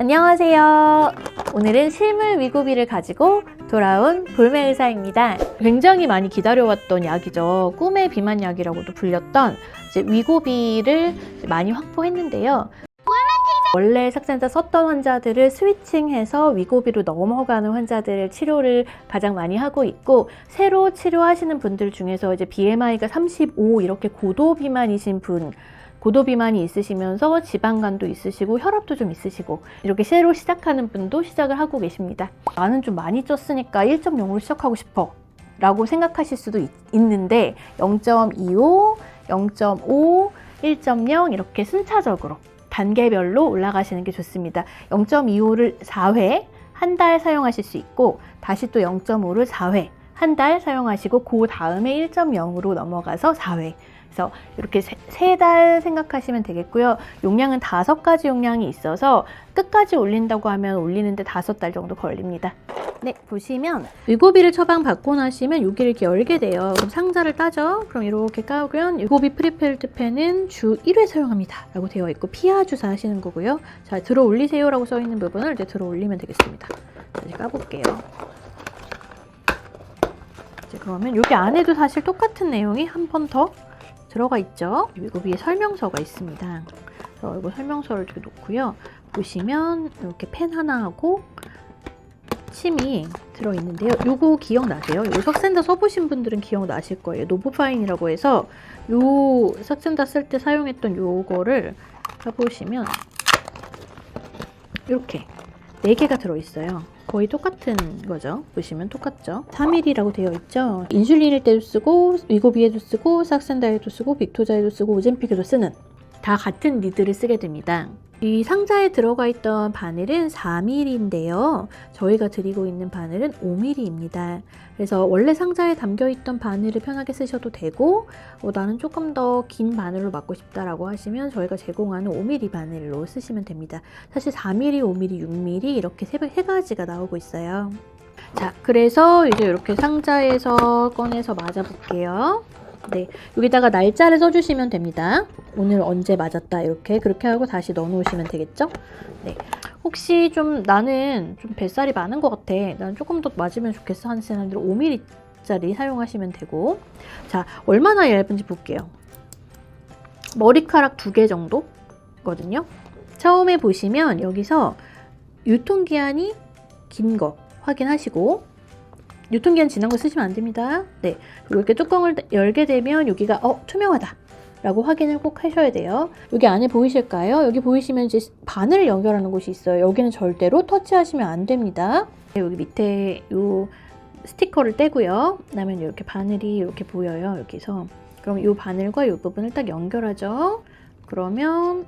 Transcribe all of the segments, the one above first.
안녕하세요. 오늘은 실물 위고비를 가지고 돌아온 볼메 의사입니다. 굉장히 많이 기다려왔던 약이죠. 꿈의 비만약이라고도 불렸던 이제 위고비를 많이 확보했는데요. 원래 삭센다 썼던 환자들을 스위칭해서 위고비로 넘어가는 환자들을 치료를 가장 많이 하고 있고, 새로 치료하시는 분들 중에서 이제 BMI가 35 이렇게 고도 비만이신 분, 고도 비만이 있으시면서 지방간도 있으시고 혈압도 좀 있으시고 이렇게 새로 시작하는 분도 시작을 하고 계십니다. 나는 좀 많이 쪘으니까 1.0으로 시작하고 싶어 라고 생각하실 수도 있는데 0.25, 0.5, 1.0 이렇게 순차적으로 단계별로 올라가시는 게 좋습니다. 0.25를 4회 한 달 사용하실 수 있고, 다시 또 0.5를 4회 한 달 사용하시고, 그 다음에 1.0으로 넘어가서 4회. 그래서 이렇게 3달 생각하시면 되겠고요. 용량은 5가지 용량이 있어서 끝까지 올린다고 하면 올리는데 5달 정도 걸립니다. 네, 보시면 위고비를 처방받고 나시면 여기를 이렇게 열게 돼요. 그럼 상자를 따죠. 그럼 이렇게 까보면 위고비 프리필드 펜은 주 1회 사용합니다 라고 되어 있고, 피하 주사 하시는 거고요. 자, 들어 올리세요 라고 써 있는 부분을 이제 들어 올리면 되겠습니다. 자, 이제 까볼게요. 이제 그러면 여기 안에도 사실 똑같은 내용이 한 번 더 들어가 있죠. 위고비에 설명서가 있습니다. 그래서 이거 설명서를 이렇게 놓고요. 보시면 이렇게 펜 하나하고 침이 들어있는데요. 요거 기억나세요? 요 삭센다 써보신 분들은 기억나실 거예요. 노보파인이라고 해서 요 삭센다 쓸 때 사용했던 요거를 해보시면 이렇게 4개가 들어있어요. 거의 똑같은 거죠. 보시면 똑같죠. 3일이라고 되어 있죠. 인슐린일 때도 쓰고, 위고비에도 쓰고, 삭센다에도 쓰고, 빅토자에도 쓰고, 오젬픽에도 쓰는, 다 같은 니들을 쓰게 됩니다. 이 상자에 들어가 있던 바늘은 4mm인데요. 저희가 드리고 있는 바늘은 5mm입니다. 그래서 원래 상자에 담겨있던 바늘을 편하게 쓰셔도 되고, 나는 조금 더 긴 바늘로 맞고 싶다라고 하시면 저희가 제공하는 5mm 바늘로 쓰시면 됩니다. 사실 4mm, 5mm, 6mm 이렇게 세 가지가 나오고 있어요. 자, 그래서 이제 이렇게 상자에서 꺼내서 맞아볼게요. 네, 여기다가 날짜를 써주시면 됩니다. 오늘 언제 맞았다 이렇게 그렇게 하고 다시 넣어 놓으시면 되겠죠? 네, 혹시 좀 나는 좀 뱃살이 많은 것 같아, 나는 조금 더 맞으면 좋겠어 하는 사람들은 5mm짜리 사용하시면 되고, 자, 얼마나 얇은지 볼게요. 머리카락 2개 정도거든요. 처음에 보시면 여기서 유통기한이 긴 거 확인하시고, 유통기한 지난 거 쓰시면 안 됩니다. 네, 그리고 이렇게 뚜껑을 열게 되면 여기가 투명하다 라고 확인을 꼭 하셔야 돼요. 여기 안에 보이실까요? 여기 보이시면 이제 바늘을 연결하는 곳이 있어요. 여기는 절대로 터치하시면 안 됩니다. 여기 밑에 요 스티커를 떼고요. 그다음에 이렇게 바늘이 이렇게 보여요. 여기서. 그럼 요 바늘과 요 부분을 딱 연결하죠. 그러면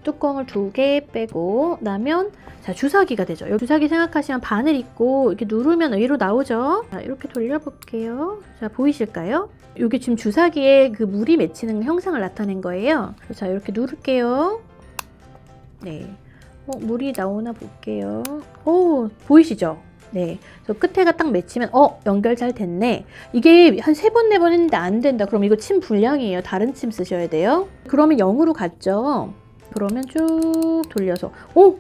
뚜껑을 2개 빼고 나면, 자, 주사기가 되죠. 여기 주사기 생각하시면 바늘 있고 이렇게 누르면 위로 나오죠. 자, 이렇게 돌려볼게요. 자, 보이실까요? 이게 지금 주사기에 그 물이 맺히는 형상을 나타낸 거예요. 자, 이렇게 누를게요. 네, 물이 나오나 볼게요. 오, 보이시죠? 네, 저 끝에가 딱 맺히면 연결 잘 됐네. 이게 한 3번, 4번 했는데 안 된다. 그럼 이거 침 불량이에요. 다른 침 쓰셔야 돼요. 그러면 0으로 갔죠. 그러면 쭉 돌려서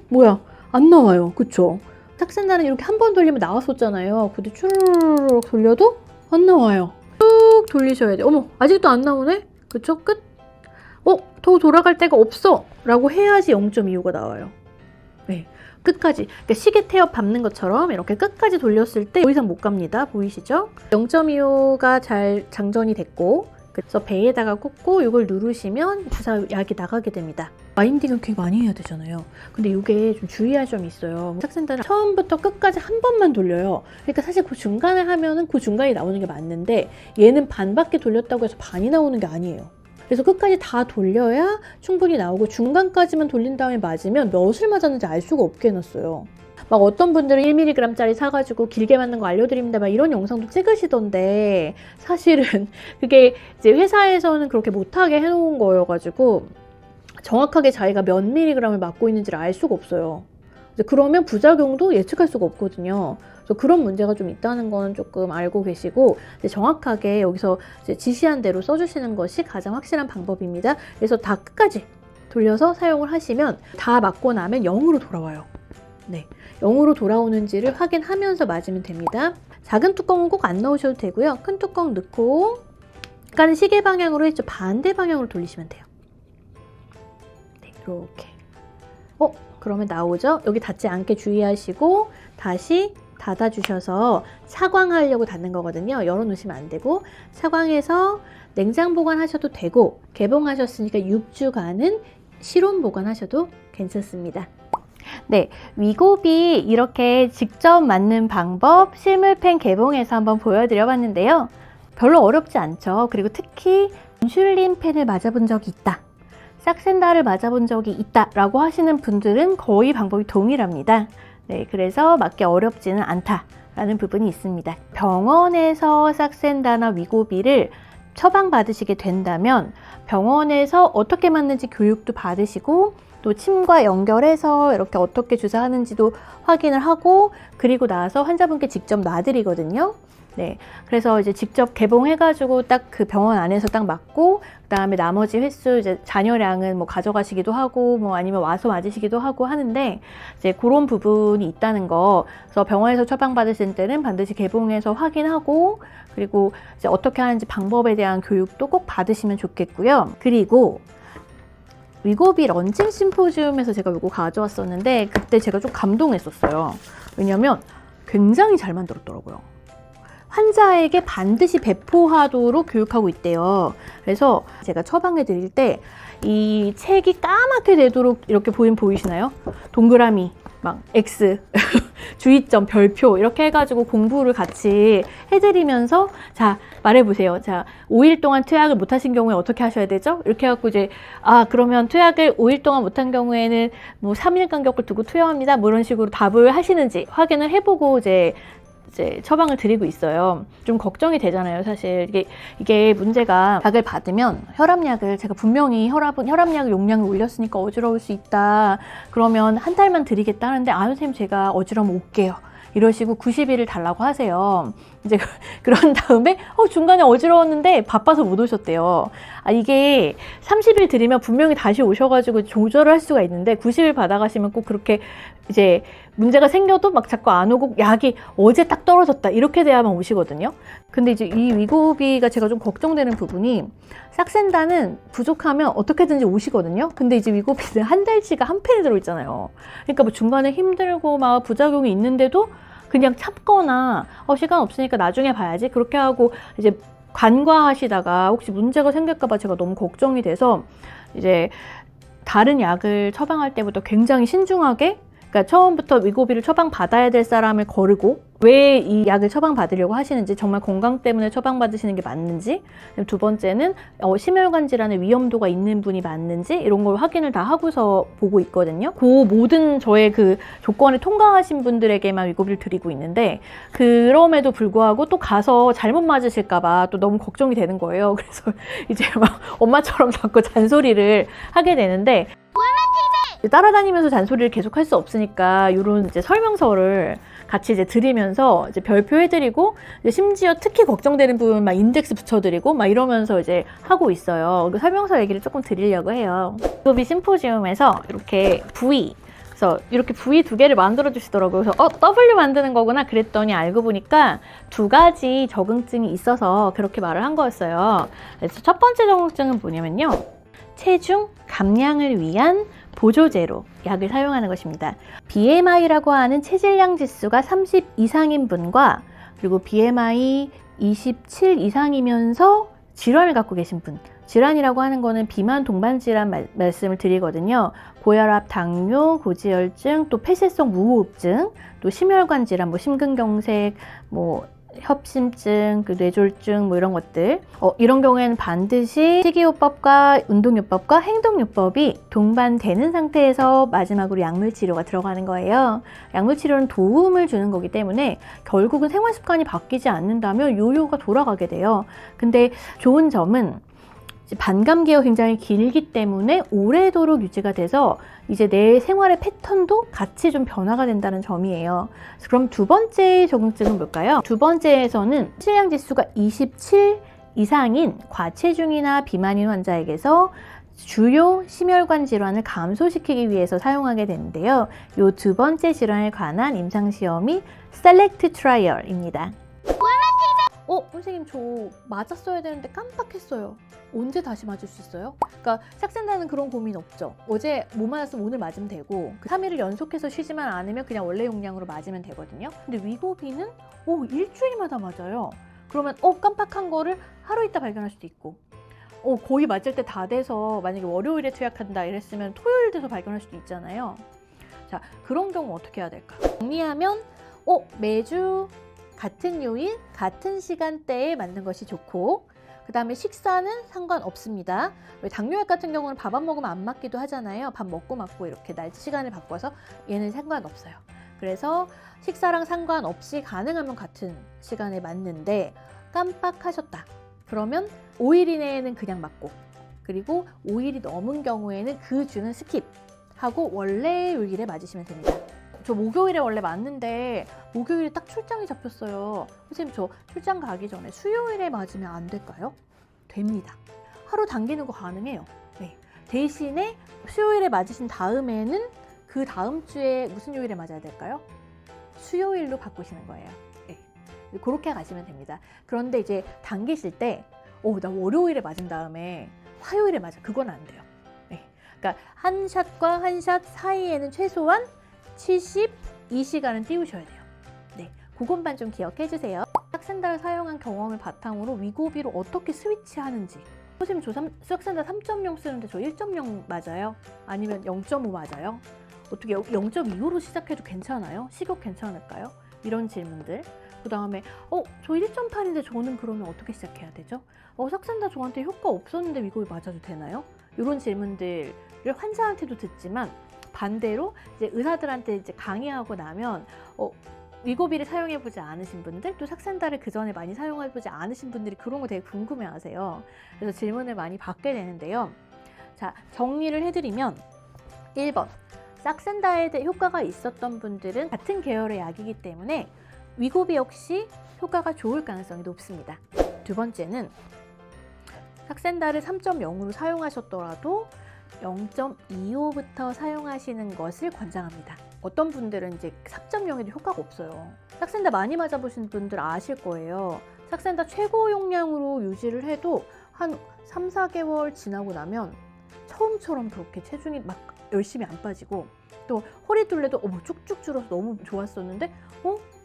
뭐야, 안 나와요. 그쵸? 삭센다는 이렇게 한 번 돌리면 나왔었잖아요. 근데 쭉 돌려도 안 나와요. 쭉 돌리셔야 돼요. 어머, 아직도 안 나오네? 그쵸? 끝? 더 돌아갈 데가 없어 라고 해야지 0.25가 나와요. 네, 끝까지. 그러니까 시계 태엽 밟는 것처럼 이렇게 끝까지 돌렸을 때 더 이상 못 갑니다. 보이시죠? 0.25가 잘 장전이 됐고, 그래서 배에다가 꽂고 이걸 누르시면 주사 약이 나가게 됩니다. 와인딩은 꽤 많이 해야 되잖아요. 근데 이게 좀 주의할 점이 있어요. 삭센다는 처음부터 끝까지 한 번만 돌려요. 그러니까 사실 그 중간에 하면은 그 중간이 나오는 게 맞는데, 얘는 반밖에 돌렸다고 해서 반이 나오는 게 아니에요. 그래서 끝까지 다 돌려야 충분히 나오고, 중간까지만 돌린 다음에 맞으면 몇을 맞았는지 알 수가 없게 해놨어요. 막 어떤 분들은 1mg짜리 사가지고 길게 맞는 거 알려드립니다 막 이런 영상도 찍으시던데, 사실은 그게 이제 회사에서는 그렇게 못하게 해놓은 거여가지고 정확하게 자기가 몇 mg을 맞고 있는지를 알 수가 없어요. 그러면 부작용도 예측할 수가 없거든요. 그래서 그런 문제가 좀 있다는 건 조금 알고 계시고, 이제 정확하게 여기서 이제 지시한 대로 써주시는 것이 가장 확실한 방법입니다. 그래서 다 끝까지 돌려서 사용을 하시면 다 맞고 나면 0으로 돌아와요. 네, 0으로 돌아오는지를 확인하면서 맞으면 됩니다. 작은 뚜껑은 꼭 안 넣으셔도 되고요. 큰 뚜껑 넣고 약간 시계 방향으로 했죠. 반대 방향으로 돌리시면 돼요. 네, 이렇게. 그러면 나오죠? 여기 닿지 않게 주의하시고 다시 닫아주셔서 차광하려고 닫는 거거든요. 열어놓으시면 안 되고 차광해서 냉장 보관하셔도 되고 개봉하셨으니까 6주간은 실온 보관하셔도 괜찮습니다. 네, 위고비 이렇게 직접 맞는 방법 실물펜 개봉해서 한번 보여드려 봤는데요. 별로 어렵지 않죠. 그리고 특히 인슐린 펜을 맞아본 적이 있다, 싹센다를 맞아본 적이 있다 라고 하시는 분들은 거의 방법이 동일합니다. 네, 그래서 맞기 어렵지는 않다라는 부분이 있습니다. 병원에서 싹센다나 위고비를 처방받으시게 된다면 병원에서 어떻게 맞는지 교육도 받으시고 또 침과 연결해서 이렇게 어떻게 주사하는지도 확인을 하고 그리고 나서 환자분께 직접 놔드리거든요. 네, 그래서 이제 직접 개봉해가지고 딱 그 병원 안에서 딱 맞고 그 다음에 나머지 횟수 이제 잔여량은 뭐 가져가시기도 하고 뭐 아니면 와서 맞으시기도 하고 하는데 이제 그런 부분이 있다는 거. 그래서 병원에서 처방받으실 때는 반드시 개봉해서 확인하고 그리고 이제 어떻게 하는지 방법에 대한 교육도 꼭 받으시면 좋겠고요. 그리고 위고비 런칭 심포지움에서 제가 이거 가져왔었는데 그때 제가 좀 감동했었어요. 왜냐면 굉장히 잘 만들었더라고요. 환자에게 반드시 배포하도록 교육하고 있대요. 그래서 제가 처방해 드릴 때 이 책이 까맣게 되도록 이렇게 보이시나요? 동그라미, 막 X, 주의점, 별표 이렇게 해가지고 공부를 같이 해드리면서 자 말해보세요. 자 5일 동안 투약을 못하신 경우에 어떻게 하셔야 되죠? 이렇게 해갖고 이제 그러면 투약을 5일 동안 못한 경우에는 뭐 3일 간격을 두고 투여합니다. 뭐 이런 식으로 답을 하시는지 확인을 해보고 이제 처방을 드리고 있어요. 좀 걱정이 되잖아요. 사실 이게 문제가 약을 받으면 혈압약을 제가 분명히 혈압약 용량을 올렸으니까 어지러울 수 있다. 그러면 한 달만 드리겠다 하는데 선생님 제가 어지러우면 올게요. 이러시고 90일을 달라고 하세요. 이제 그런 다음에 중간에 어지러웠는데 바빠서 못 오셨대요. 이게 30일 드리면 분명히 다시 오셔가지고 조절을 할 수가 있는데 90일 받아가시면 꼭 그렇게 이제 문제가 생겨도 막 자꾸 안 오고 약이 어제 딱 떨어졌다 이렇게 돼야만 오시거든요. 근데 이제 이 위고비가 제가 좀 걱정되는 부분이 싹센다는 부족하면 어떻게든지 오시거든요. 근데 이제 위고비는 한 달치가 한 펜이 들어있잖아요. 그러니까 뭐 중간에 힘들고 막 부작용이 있는데도 그냥 참거나 시간 없으니까 나중에 봐야지 그렇게 하고 이제 간과하시다가 혹시 문제가 생길까봐 제가 너무 걱정이 돼서 이제 다른 약을 처방할 때부터 굉장히 신중하게 그러니까 처음부터 위고비를 처방받아야 될 사람을 거르고 왜 이 약을 처방받으려고 하시는지 정말 건강 때문에 처방받으시는 게 맞는지 두 번째는 심혈관 질환의 위험도가 있는 분이 맞는지 이런 걸 확인을 다 하고서 보고 있거든요. 그 모든 저의 그 조건을 통과하신 분들에게만 위고비를 드리고 있는데 그럼에도 불구하고 또 가서 잘못 맞으실까 봐 또 너무 걱정이 되는 거예요. 그래서 이제 막 엄마처럼 자꾸 잔소리를 하게 되는데 따라다니면서 잔소리를 계속 할 수 없으니까 이런 이제 설명서를 같이 이제 드리면서 이제 별표해드리고 심지어 특히 걱정되는 부분 막 인덱스 붙여드리고 막 이러면서 이제 하고 있어요. 설명서 얘기를 조금 드리려고 해요. 위고비 심포지움에서 이렇게 V 그래서 이렇게 V 두 개를 만들어 주시더라고요. 그래서 W 만드는 거구나 그랬더니 알고 보니까 두 가지 적응증이 있어서 그렇게 말을 한 거였어요. 그래서 첫 번째 적응증은 뭐냐면요. 체중 감량을 위한 보조제로 약을 사용하는 것입니다. BMI라고 하는 체질량 지수가 30 이상인 분과 그리고 BMI 27 이상이면서 질환을 갖고 계신 분, 질환이라고 하는 거는 비만 동반 질환 말씀을 드리거든요. 고혈압, 당뇨, 고지혈증, 또 폐쇄성 무호흡증, 또 심혈관 질환, 뭐 심근경색, 뭐 협심증, 그 뇌졸중 뭐 이런 것들 이런 경우에는 반드시 식이요법과 운동요법과 행동요법이 동반되는 상태에서 마지막으로 약물치료가 들어가는 거예요. 약물치료는 도움을 주는 거기 때문에 결국은 생활습관이 바뀌지 않는다면 요요가 돌아가게 돼요. 근데 좋은 점은 반감기가 굉장히 길기 때문에 오래도록 유지가 돼서 이제 내 생활의 패턴도 같이 좀 변화가 된다는 점이에요. 그럼 두 번째 적응증은 뭘까요? 두 번째에서는 체질량 지수가 27 이상인 과체중이나 비만인 환자에게서 주요 심혈관 질환을 감소시키기 위해서 사용하게 되는데요. 이 두 번째 질환에 관한 임상시험이 셀렉트 트라이얼입니다. 선생님 저 맞았어야 되는데 깜빡했어요. 언제 다시 맞을 수 있어요? 그러니까 삭센다는 그런 고민 없죠. 어제 못 맞았으면 오늘 맞으면 되고 3일을 연속해서 쉬지만 않으면 그냥 원래 용량으로 맞으면 되거든요. 근데 위고비는 일주일마다 맞아요. 그러면 깜빡한 거를 하루 있다 발견할 수도 있고 거의 맞을 때 다 돼서 만약에 월요일에 투약한다 이랬으면 토요일 돼서 발견할 수도 있잖아요. 자, 그런 경우 어떻게 해야 될까? 정리하면 매주 같은 요일, 같은 시간대에 맞는 것이 좋고 그 다음에 식사는 상관없습니다. 왜 당뇨약 같은 경우는 밥 안 먹으면 안 맞기도 하잖아요. 밥 먹고 맞고 이렇게 날 시간을 바꿔서 얘는 상관없어요. 그래서 식사랑 상관없이 가능하면 같은 시간에 맞는데 깜빡하셨다. 그러면 5일 이내에는 그냥 맞고 그리고 5일이 넘은 경우에는 그 주는 스킵하고 원래 요일에 맞으시면 됩니다. 저 목요일에 원래 맞는데 목요일에 딱 출장이 잡혔어요. 선생님 저 출장 가기 전에 수요일에 맞으면 안 될까요? 됩니다. 하루 당기는 거 가능해요. 네. 대신에 수요일에 맞으신 다음에는 그 다음 주에 무슨 요일에 맞아야 될까요? 수요일로 바꾸시는 거예요. 네. 그렇게 가시면 됩니다. 그런데 이제 당기실 때 나 월요일에 맞은 다음에 화요일에 맞아. 그건 안 돼요. 네. 그러니까 한 샷과 한 샷 사이에는 최소한 72시간은 띄우셔야 돼요. 네, 그것만 좀 기억해 주세요. 삭센다를 사용한 경험을 바탕으로 위고비로 어떻게 스위치하는지. 선생님 저 삭센다 3.0 쓰는데 저 1.0 맞아요? 아니면 0.5 맞아요? 어떻게 0.25로 시작해도 괜찮아요? 식욕 괜찮을까요? 이런 질문들. 그 다음에 저 1.8인데 저는 그러면 어떻게 시작해야 되죠? 삭센다 저한테 효과 없었는데 위고비 맞아도 되나요? 이런 질문들을 환자한테도 듣지만 반대로 이제 의사들한테 이제 강의하고 나면 위고비를 사용해보지 않으신 분들 또 삭센다를 그 전에 많이 사용해보지 않으신 분들이 그런 거 되게 궁금해하세요. 그래서 질문을 많이 받게 되는데요. 자, 정리를 해드리면 1번 삭센다에 대해 효과가 있었던 분들은 같은 계열의 약이기 때문에 위고비 역시 효과가 좋을 가능성이 높습니다. 두 번째는 삭센다를 3.0으로 사용하셨더라도 0.25부터 사용하시는 것을 권장합니다. 어떤 분들은 이제 3.0에도 효과가 없어요. 삭센다 많이 맞아보신 분들 아실 거예요. 삭센다 최고 용량으로 유지를 해도 한 3, 4개월 지나고 나면 처음처럼 그렇게 체중이 막 열심히 안 빠지고 또 허리둘레도 쭉쭉 줄어서 너무 좋았었는데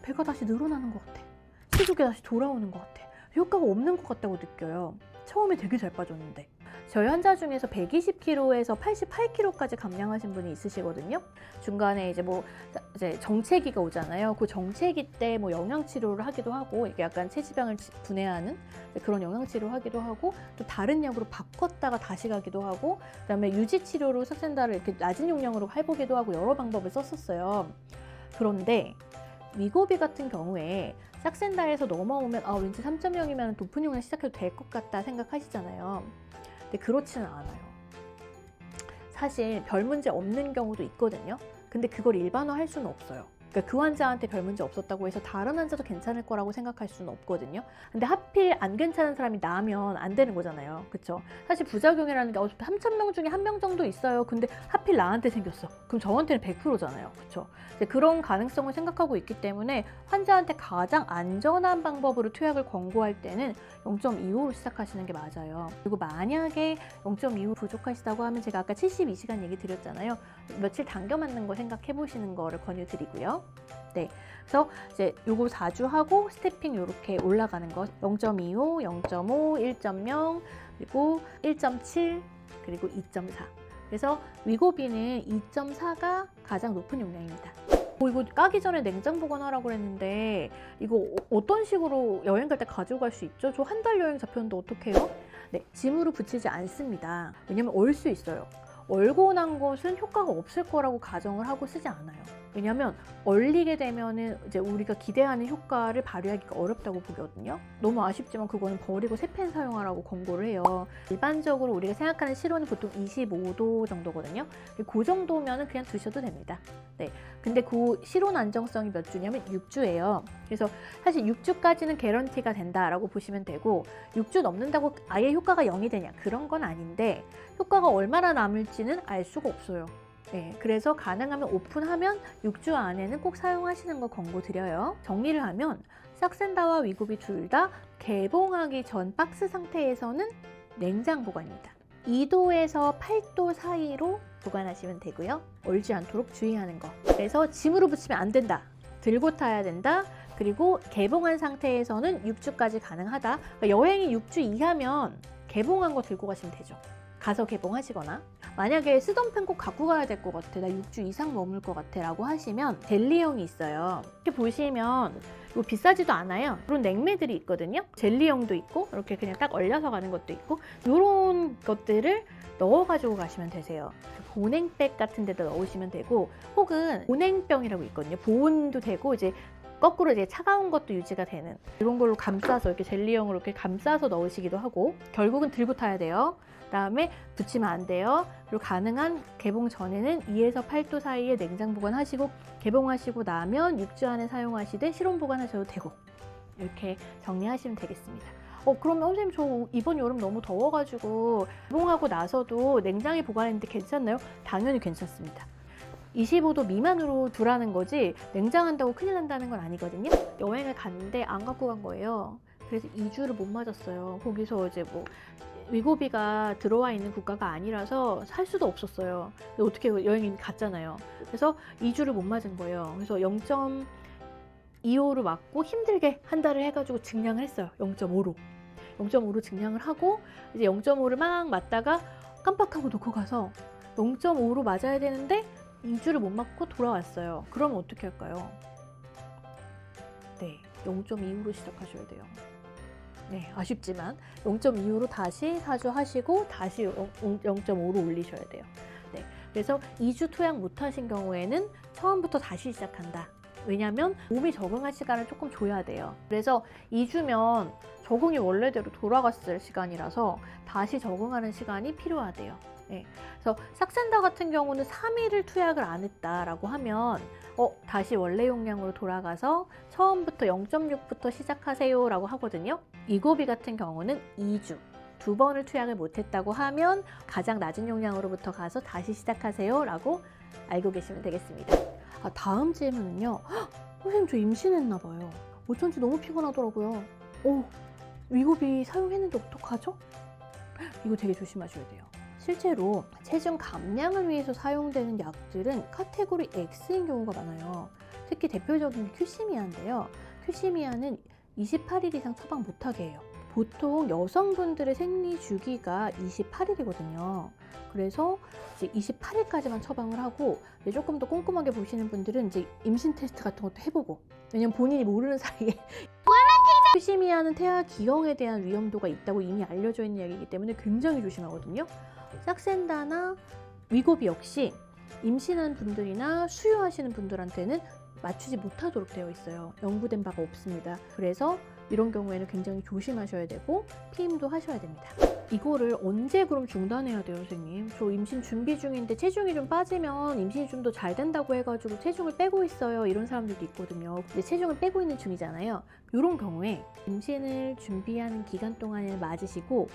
배가 다시 늘어나는 것 같아. 체중이 다시 돌아오는 것 같아. 효과가 없는 것 같다고 느껴요. 처음에 되게 잘 빠졌는데. 저희 환자 중에서 120kg에서 88kg까지 감량하신 분이 있으시거든요. 중간에 이제 정체기가 오잖아요. 그 정체기 때 영양 치료를 하기도 하고 이게 약간 체지방을 분해하는 그런 영양 치료를 하기도 하고 또 다른 약으로 바꿨다가 다시 가기도 하고 그다음에 유지 치료로 삭센다를 이렇게 낮은 용량으로 해보기도 하고 여러 방법을 썼었어요. 그런데 위고비 같은 경우에 삭센다에서 넘어오면 왠지 3.0이면 높은 용량 시작해도 될 것 같다 생각하시잖아요. 근데 그렇지는 않아요. 사실 별 문제 없는 경우도 있거든요. 근데 그걸 일반화할 수는 없어요. 그러니까 그 환자한테 별 문제 없었다고 해서 다른 환자도 괜찮을 거라고 생각할 수는 없거든요. 근데 하필 안 괜찮은 사람이 나면 안 되는 거잖아요. 그쵸? 사실 부작용이라는 게 3,000명 중에 1명 정도 있어요. 근데 하필 나한테 생겼어. 그럼 저한테는 100%잖아요. 그쵸? 그런 가능성을 생각하고 있기 때문에 환자한테 가장 안전한 방법으로 투약을 권고할 때는 0.25로 시작하시는 게 맞아요. 그리고 만약에 0.25 부족하시다고 하면 제가 아까 72시간 얘기 드렸잖아요. 며칠 당겨 맞는 거 생각해 보시는 거를 권유드리고요. 네, 그래서 이제 요거 4주 하고 스태핑 이렇게 올라가는 거 0.25, 0.5, 1.0 그리고 1.7 그리고 2.4. 그래서 위고비는 2.4가 가장 높은 용량입니다. 이거 까기 전에 냉장 보관하라고 그랬는데 이거 어떤 식으로 여행 갈 때 가져갈 수 있죠? 저 한 달 여행 잡혔는데 어떡해요? 네, 짐으로 붙이지 않습니다. 왜냐면 얼 수 있어요. 얼고 난 것은 효과가 없을 거라고 가정을 하고 쓰지 않아요. 왜냐면 얼리게 되면은 이제 우리가 기대하는 효과를 발휘하기가 어렵다고 보거든요. 너무 아쉽지만 그거는 버리고 새 팬 사용하라고 권고를 해요. 일반적으로 우리가 생각하는 실온은 보통 25도 정도거든요. 그 정도면은 그냥 두셔도 됩니다. 네. 근데 그 실온 안정성이 몇 주냐면 6주예요. 그래서 사실 6주까지는 개런티가 된다라고 보시면 되고 6주 넘는다고 아예 효과가 0이 되냐 그런 건 아닌데 효과가 얼마나 남을지는 알 수가 없어요. 네, 그래서 가능하면 오픈하면 6주 안에는 꼭 사용하시는 거 권고드려요. 정리를 하면 싹센다와 위고비 둘 다 개봉하기 전 박스 상태에서는 냉장 보관입니다. 2도에서 8도 사이로 보관하시면 되고요. 얼지 않도록 주의하는 거. 그래서 짐으로 붙이면 안 된다. 들고 타야 된다. 그리고 개봉한 상태에서는 6주까지 가능하다. 그러니까 여행이 6주 이하면 개봉한 거 들고 가시면 되죠. 가서 개봉하시거나 만약에 쓰던 펜 꼭 갖고 가야 될 것 같아, 나 6주 이상 머물 것 같아 라고 하시면 젤리형이 있어요. 이렇게 보시면 이거 비싸지도 않아요. 이런 냉매들이 있거든요. 젤리형도 있고 이렇게 그냥 딱 얼려서 가는 것도 있고 이런 것들을 넣어가지고 가시면 되세요. 보냉백 같은 데다 넣으시면 되고 혹은 보냉병이라고 있거든요. 보온도 되고 이제 거꾸로 이제 차가운 것도 유지가 되는 이런 걸로 감싸서 이렇게 젤리형으로 이렇게 감싸서 넣으시기도 하고 결국은 들고 타야 돼요. 그다음에 붙이면 안 돼요. 그리고 가능한 개봉 전에는 2에서 8도 사이에 냉장 보관하시고 개봉하시고 나면 6주 안에 사용하시되 실온 보관하셔도 되고 이렇게 정리하시면 되겠습니다. 그러면 선생님 저 이번 여름 너무 더워가지고 개봉하고 나서도 냉장에 보관했는데 괜찮나요? 당연히 괜찮습니다. 25도 미만으로 두라는 거지 냉장한다고 큰일 난다는 건 아니거든요. 여행을 갔는데 안 갖고 간 거예요. 그래서 2주를 못 맞았어요. 거기서 이제 뭐 위고비가 들어와 있는 국가가 아니라서 살 수도 없었어요. 근데 어떻게 여행이 갔잖아요. 그래서 2주를 못 맞은 거예요. 그래서 0.25로 맞고 힘들게 한 달을 해가지고 증량을 했어요. 0.5로. 0.5로 증량을 하고 이제 0.5를 막 맞다가 깜빡하고 놓고 가서 0.5로 맞아야 되는데 2주를 못 맞고 돌아왔어요. 그러면 어떻게 할까요? 네, 0.25로 시작하셔야 돼요. 네, 아쉽지만 0.25로 다시 4주 하시고 다시 0.5로 올리셔야 돼요. 네, 그래서 2주 투약 못하신 경우에는 처음부터 다시 시작한다. 왜냐하면 몸이 적응할 시간을 조금 줘야 돼요. 그래서 2주면 적응이 원래대로 돌아갔을 시간이라서 다시 적응하는 시간이 필요하대요. 네, 그래서 싹센다 같은 경우는 3일을 투약을 안 했다라고 하면 다시 원래 용량으로 돌아가서 처음부터 0.6부터 시작하세요 라고 하거든요. 위고비 같은 경우는 2주 2번을 투약을 못했다고 하면 가장 낮은 용량으로부터 가서 다시 시작하세요 라고 알고 계시면 되겠습니다. 다음 질문은요. 선생님 저 임신했나 봐요. 어쩐지 너무 피곤하더라고요. 위고비 사용했는데 어떡하죠? 이거 되게 조심하셔야 돼요. 실제로 체중 감량을 위해서 사용되는 약들은 카테고리 X인 경우가 많아요. 특히 대표적인 게 큐시미아인데요. 큐시미아는 28일 이상 처방 못하게 해요. 보통 여성분들의 생리 주기가 28일이거든요. 그래서 이제 28일까지만 처방을 하고 이제 조금 더 꼼꼼하게 보시는 분들은 이제 임신 테스트 같은 것도 해보고 왜냐면 본인이 모르는 사이에 큐시미아는 태아 기형에 대한 위험도가 있다고 이미 알려져 있는 약이기 때문에 굉장히 조심하거든요. 싹센다나 위고비 역시 임신한 분들이나 수유하시는 분들한테는 맞추지 못하도록 되어 있어요. 연구된 바가 없습니다. 그래서 이런 경우에는 굉장히 조심하셔야 되고 피임도 하셔야 됩니다. 이거를 언제 그럼 중단해야 돼요, 선생님? 저 임신 준비 중인데 체중이 좀 빠지면 임신이 좀 더 잘 된다고 해가지고 체중을 빼고 있어요. 이런 사람들도 있거든요. 근데 체중을 빼고 있는 중이잖아요. 이런 경우에 임신을 준비하는 기간 동안에 맞으시고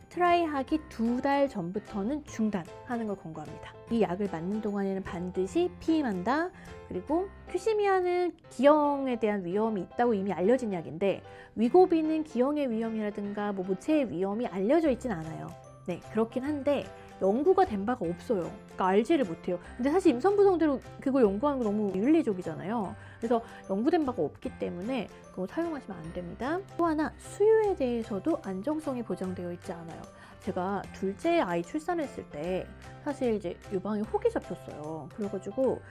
트라이하기 2달 전부터는 중단하는 걸 권고합니다. 이 약을 맞는 동안에는 반드시 피임한다. 그리고 큐시미아는 기형에 대한 위험이 있다고 이미 알려진 약인데 위고비는 기형의 위험이라든가 모체의 위험이 알려져 있진 않아요. 네, 그렇긴 한데 연구가 된 바가 없어요. 그러니까 알지를 못해요. 근데 사실 임산부성대로 그거 연구하는 거 너무 윤리적이잖아요. 그래서 연구된 바가 없기 때문에 그거 사용하시면 안 됩니다. 또 하나, 수유에 대해서도 안정성이 보장되어 있지 않아요. 제가 둘째 아이 출산했을 때 사실 이제 유방에 혹이 잡혔어요. 그래가지고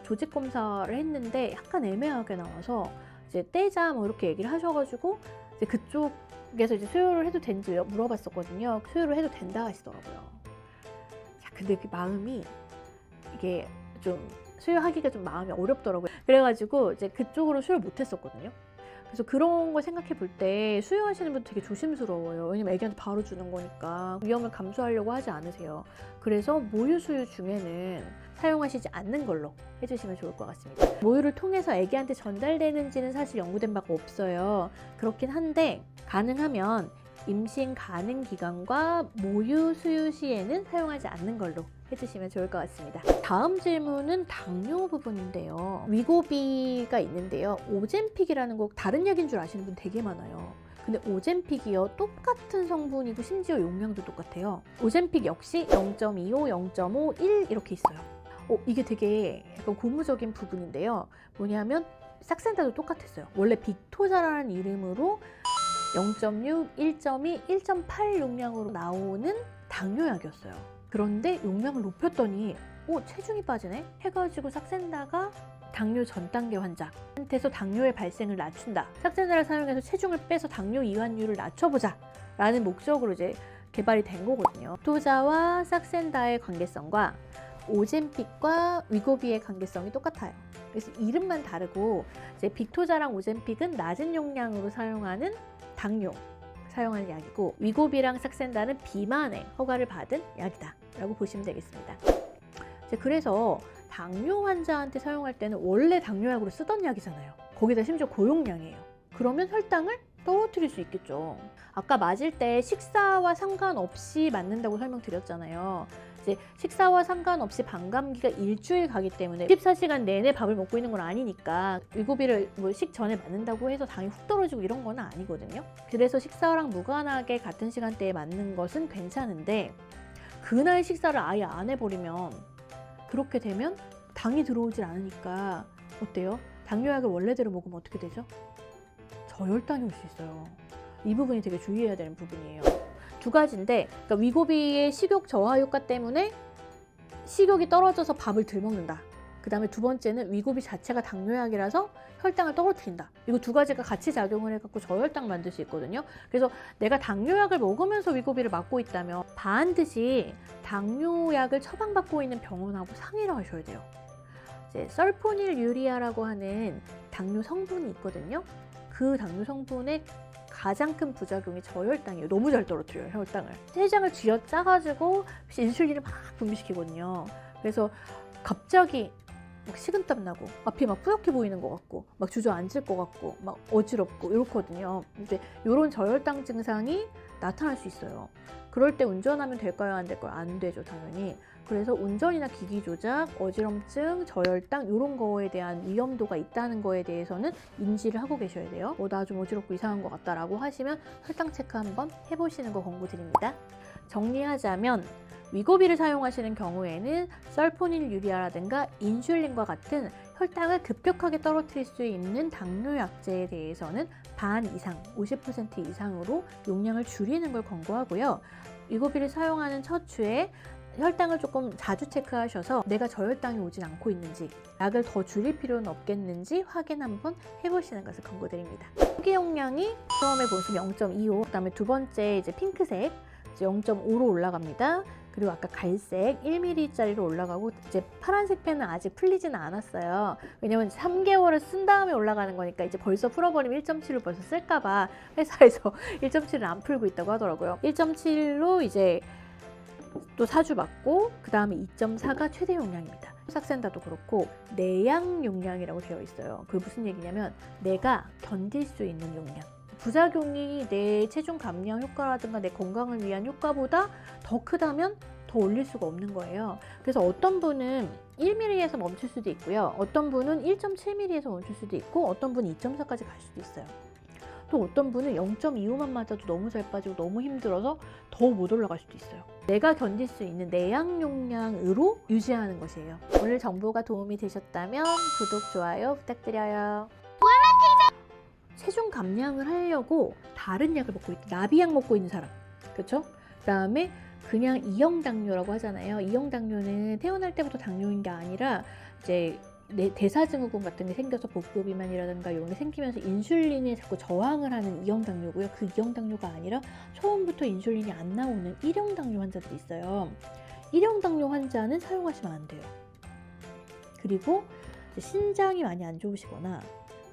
조직 검사를 했는데 약간 애매하게 나와서 이제 떼자 뭐 이렇게 얘기를 하셔가지고 이제 그쪽에서 이제 수유를 해도 되는지 물어봤었거든요. 수유를 해도 된다 하시더라고요. 자, 근데 그 마음이 이게 좀 수유하기가 좀 마음이 어렵더라고요. 그래가지고 이제 그쪽으로 수유를 못했었거든요. 그래서 그런 거 생각해 볼 때 수유하시는 분 되게 조심스러워요. 왜냐면 애기한테 바로 주는 거니까 위험을 감수하려고 하지 않으세요. 그래서 모유 수유 중에는 사용하시지 않는 걸로 해주시면 좋을 것 같습니다. 모유를 통해서 애기한테 전달되는지는 사실 연구된 바가 없어요. 그렇긴 한데 가능하면 임신 가능 기간과 모유 수유 시에는 사용하지 않는 걸로 해주시면 좋을 것 같습니다. 다음 질문은 당뇨 부분인데요. 위고비가 있는데요. 오젬픽이라는 거 다른 약인 줄 아시는 분 되게 많아요. 근데 오젬픽이요, 똑같은 성분이고 심지어 용량도 똑같아요. 오젬픽 역시 0.25, 0.5, 1 이렇게 있어요. 이게 되게 약간 고무적인 부분인데요. 뭐냐면 싹센다도 똑같았어요. 원래 빅토자라는 이름으로 0.6, 1.2, 1.8 용량으로 나오는 당뇨약이었어요. 그런데 용량을 높였더니 체중이 빠지네? 해가지고 싹센다가 당뇨 전 단계 환자한테서 당뇨의 발생을 낮춘다. 싹센다를 사용해서 체중을 빼서 당뇨 이완율을 낮춰보자 라는 목적으로 이제 개발이 된 거거든요. 빅토자와 싹센다의 관계성과 오젬픽과 위고비의 관계성이 똑같아요. 그래서 이름만 다르고 이제 빅토자랑 오젬픽은 낮은 용량으로 사용하는 당뇨 사용하는 약이고, 위고비랑 싹센다는 비만에 허가를 받은 약이다 라고 보시면 되겠습니다. 그래서 당뇨 환자한테 사용할 때는 원래 당뇨약으로 쓰던 약이잖아요. 거기다 심지어 고용량이에요. 그러면 혈당을 떨어뜨릴 수 있겠죠. 아까 맞을 때 식사와 상관없이 맞는다고 설명드렸잖아요. 이제 식사와 상관없이 반감기가 일주일 가기 때문에 24시간 내내 밥을 먹고 있는 건 아니니까 위고비를 식 전에 맞는다고 해서 당이 훅 떨어지고 이런 건 아니거든요. 그래서 식사랑 무관하게 같은 시간대에 맞는 것은 괜찮은데, 그날 식사를 아예 안 해버리면, 그렇게 되면 당이 들어오질 않으니까 어때요? 당뇨약을 원래대로 먹으면 어떻게 되죠? 저혈당이 올 수 있어요. 이 부분이 되게 주의해야 되는 부분이에요. 두 가지인데, 그러니까 위고비의 식욕 저하 효과 때문에 식욕이 떨어져서 밥을 덜 먹는다. 그 다음에 두 번째는 위고비 자체가 당뇨약이라서 혈당을 떨어뜨린다. 이거 두 가지가 같이 작용을 해갖고 저혈당 만들 수 있거든요. 그래서 내가 당뇨약을 먹으면서 위고비를 맞고 있다면 반드시 당뇨약을 처방받고 있는 병원하고 상의를 하셔야 돼요. 이제 설포닐 유리아라고 하는 당뇨 성분이 있거든요. 그 당뇨 성분의 가장 큰 부작용이 저혈당이에요. 너무 잘 떨어뜨려요, 혈당을. 췌장을 쥐어짜가지고 인슐린을 막 분비시키거든요. 그래서 갑자기 막 식은땀 나고 앞이 막 뿌옇게 보이는 것 같고 막 주저앉을 것 같고 막 어지럽고 이렇거든요. 이제 이런 저혈당 증상이 나타날 수 있어요. 그럴 때 운전하면 될까요? 안 될까요? 안 되죠, 당연히. 그래서 운전이나 기기 조작, 어지럼증, 저혈당 이런 거에 대한 위험도가 있다는 거에 대해서는 인지를 하고 계셔야 돼요. 나 좀 어지럽고 이상한 것 같다라고 하시면 혈당 체크 한번 해보시는 거 권고드립니다. 정리하자면 위고비를 사용하시는 경우에는 설포닐 유리아라든가 인슐린과 같은 혈당을 급격하게 떨어뜨릴 수 있는 당뇨약제에 대해서는 반 이상, 50% 이상으로 용량을 줄이는 걸 권고하고요. 위고비를 사용하는 첫 주에 혈당을 조금 자주 체크하셔서 내가 저혈당이 오진 않고 있는지, 약을 더 줄일 필요는 없겠는지 확인 한번 해보시는 것을 권고드립니다. 초기 용량이 처음에 보시면 0.25, 그 다음에 두 번째 이제 핑크색 0.5로 올라갑니다. 그리고 아까 갈색 1mm짜리로 올라가고, 이제 파란색 펜은 아직 풀리지는 않았어요. 왜냐면 3개월을 쓴 다음에 올라가는 거니까 이제 벌써 풀어버리면 1.7로 벌써 쓸까봐 회사에서 1.7을 안 풀고 있다고 하더라고요. 1.7로 이제 또 4주 맞고, 그 다음에 2.4가 최대 용량입니다. 싹센다도 그렇고 내양 용량이라고 되어 있어요. 그게 무슨 얘기냐면 내가 견딜 수 있는 용량. 부작용이 내 체중 감량 효과라든가 내 건강을 위한 효과보다 더 크다면 더 올릴 수가 없는 거예요. 그래서 어떤 분은 1mm에서 멈출 수도 있고요. 어떤 분은 1.7mm에서 멈출 수도 있고, 어떤 분은 2.4까지 갈 수도 있어요. 또 어떤 분은 0.25만 맞아도 너무 잘 빠지고 너무 힘들어서 더 못 올라갈 수도 있어요. 내가 견딜 수 있는 내양 용량으로 유지하는 것이에요. 오늘 정보가 도움이 되셨다면 구독, 좋아요 부탁드려요. 체중 감량을 하려고 다른 약을 먹고 있다. 나비약 먹고 있는 사람. 그렇죠? 그 다음에 그냥 이형 당뇨라고 하잖아요. 이형 당뇨는 태어날 때부터 당뇨인 게 아니라 이제 대사증후군 같은 게 생겨서 복부 비만이라든가 이런 게 생기면서 인슐린에 자꾸 저항을 하는 이형 당뇨고요. 그 이형 당뇨가 아니라 처음부터 인슐린이 안 나오는 1형 당뇨 환자들이 있어요. 1형 당뇨 환자는 사용하시면 안 돼요. 그리고 신장이 많이 안 좋으시거나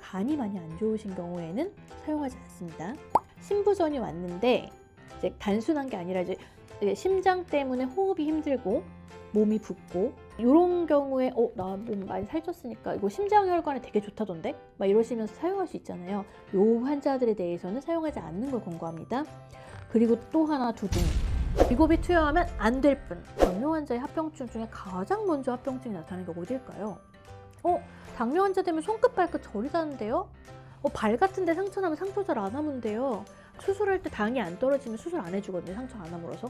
간이 많이 안 좋으신 경우에는 사용하지 않습니다. 신부전이 왔는데 이제 단순한 게 아니라 이제 심장 때문에 호흡이 힘들고 몸이 붓고 이런 경우에 나 몸 많이 살쪘으니까 이거 심장혈관에 되게 좋다던데? 막 이러시면서 사용할 수 있잖아요. 요 환자들에 대해서는 사용하지 않는 걸 권고합니다. 그리고 또 하나 두둥. 위고비 투여하면 안 될 뿐. 당뇨 환자의 합병증 중에 가장 먼저 합병증이 나타나는 게 어딜까요? 당뇨 환자 되면 손끝 발끝 저리 가는데요? 발 같은 데 상처 나면 상처 잘 안 아문데요. 수술할 때 당이 안 떨어지면 수술 안 해주거든요. 상처 안 아물어서.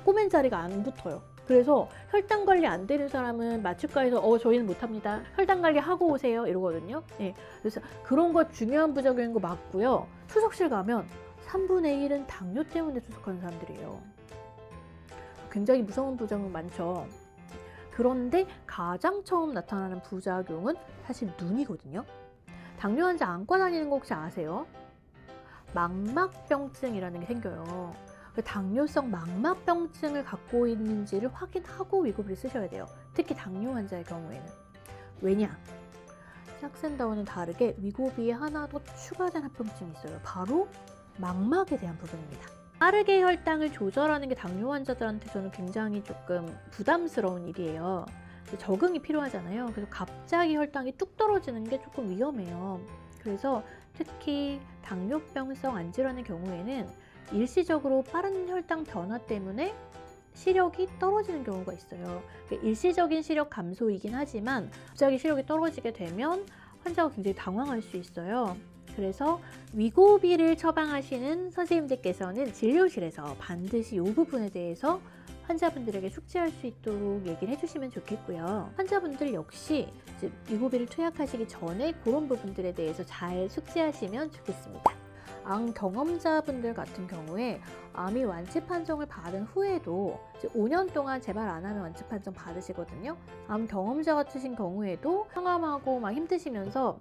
꼬맨 자리가 안 붙어요. 그래서 혈당 관리 안 되는 사람은 마취과에서 저희는 못합니다. 혈당 관리 하고 오세요 이러거든요. 네, 그래서 그런 거 중요한 부작용인 거 맞고요. 수석실 가면 3분의 1은 당뇨 때문에 수석하는 사람들이에요. 굉장히 무서운 부작용 많죠. 그런데 가장 처음 나타나는 부작용은 사실 눈이거든요. 당뇨 환자 안과 다니는 거 혹시 아세요? 망막병증이라는 게 생겨요. 당뇨성 망막병증을 갖고 있는지를 확인하고 위고비를 쓰셔야 돼요. 특히 당뇨 환자의 경우에는. 왜냐? 싹센다와는 다르게 위고비에 하나 더 추가된 합병증이 있어요. 바로 망막에 대한 부분입니다. 빠르게 혈당을 조절하는 게 당뇨 환자들한테서는 굉장히 조금 부담스러운 일이에요. 적응이 필요하잖아요. 그래서 갑자기 혈당이 뚝 떨어지는 게 조금 위험해요. 그래서 특히 당뇨병성 안질환의 경우에는 일시적으로 빠른 혈당 변화 때문에 시력이 떨어지는 경우가 있어요. 일시적인 시력 감소이긴 하지만 갑자기 시력이 떨어지게 되면 환자가 굉장히 당황할 수 있어요. 그래서 위고비를 처방하시는 선생님들께서는 진료실에서 반드시 이 부분에 대해서 환자분들에게 숙지할 수 있도록 얘기를 해주시면 좋겠고요. 환자분들 역시 위고비를 투약하시기 전에 그런 부분들에 대해서 잘 숙지하시면 좋겠습니다. 암 경험자분들 같은 경우에 암이 완치 판정을 받은 후에도 5년 동안 재발 안 하면 완치 판정 받으시거든요. 암 경험자 같으신 경우에도 항암하고 막 힘드시면서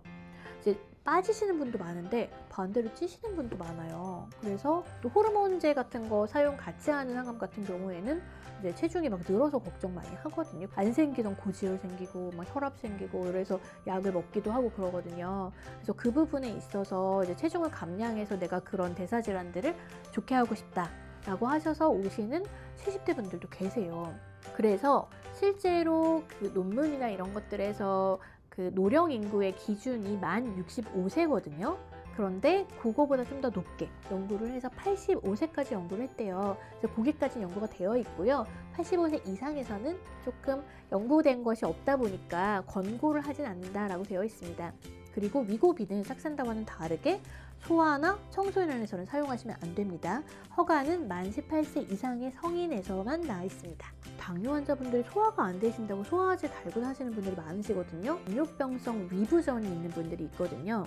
이제 빠지시는 분도 많은데 반대로 찌시는 분도 많아요. 그래서 또 호르몬제 같은 거 사용 같이 하는 항암 같은 경우에는 이제 체중이 막 늘어서 걱정 많이 하거든요. 안 생기던 고지혈 생기고 막 혈압 생기고 그래서 약을 먹기도 하고 그러거든요. 그래서 그 부분에 있어서 이제 체중을 감량해서 내가 그런 대사 질환들을 좋게 하고 싶다라고 하셔서 오시는 70대 분들도 계세요. 그래서 실제로 그 논문이나 이런 것들에서 그 노령 인구의 기준이 만 65세거든요. 그런데 그거보다 좀 더 높게 연구를 해서 85세까지 연구를 했대요. 그래서 거기까지 연구가 되어 있고요. 85세 이상에서는 조금 연구된 것이 없다 보니까 권고를 하진 않는다라고 되어 있습니다. 그리고 위고비는 싹센다와는 다르게 소아나 청소년에서는 사용하시면 안 됩니다. 허가는 만 18세 이상의 성인에서만 나와 있습니다. 당뇨 환자분들이 소화가 안 되신다고 소화제 달고 사시는 분들이 많으시거든요. 당뇨병성 위부전이 있는 분들이 있거든요.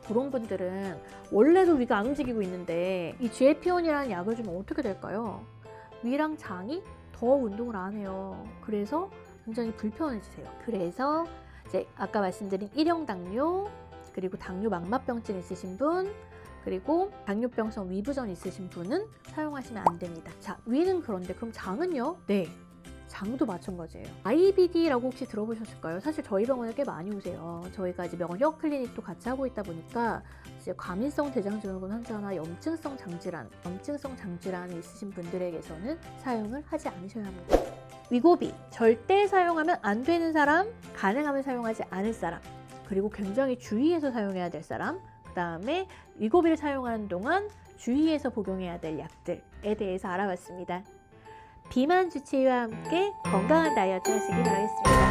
그런 분들은 원래도 위가 안 움직이고 있는데 이 GLP-1이라는 약을 주면 어떻게 될까요? 위랑 장이 더 운동을 안 해요. 그래서 굉장히 불편해지세요. 그래서 이제 아까 말씀드린 1형 당뇨, 그리고 당뇨 망막병증 있으신 분, 그리고 당뇨병성 위부전 있으신 분은 사용하시면 안 됩니다. 자, 위는 그런데 그럼 장은요? 네, 장도 마찬가지예요. IBD라고 혹시 들어보셨을까요? 사실 저희 병원에 꽤 많이 오세요. 저희가 이제 면역 클리닉도 같이 하고 있다 보니까 이제 과민성 대장증후군 환자나 염증성 장질환이 있으신 분들에게서는 사용을 하지 않으셔야 합니다. 위고비 절대 사용하면 안 되는 사람, 가능하면 사용하지 않을 사람, 그리고 굉장히 주의해서 사용해야 될 사람, 그 다음에 위고비를 사용하는 동안 주의해서 복용해야 될 약들에 대해서 알아봤습니다. 비만 주치의와 함께 건강한 다이어트 하시기 바라겠습니다.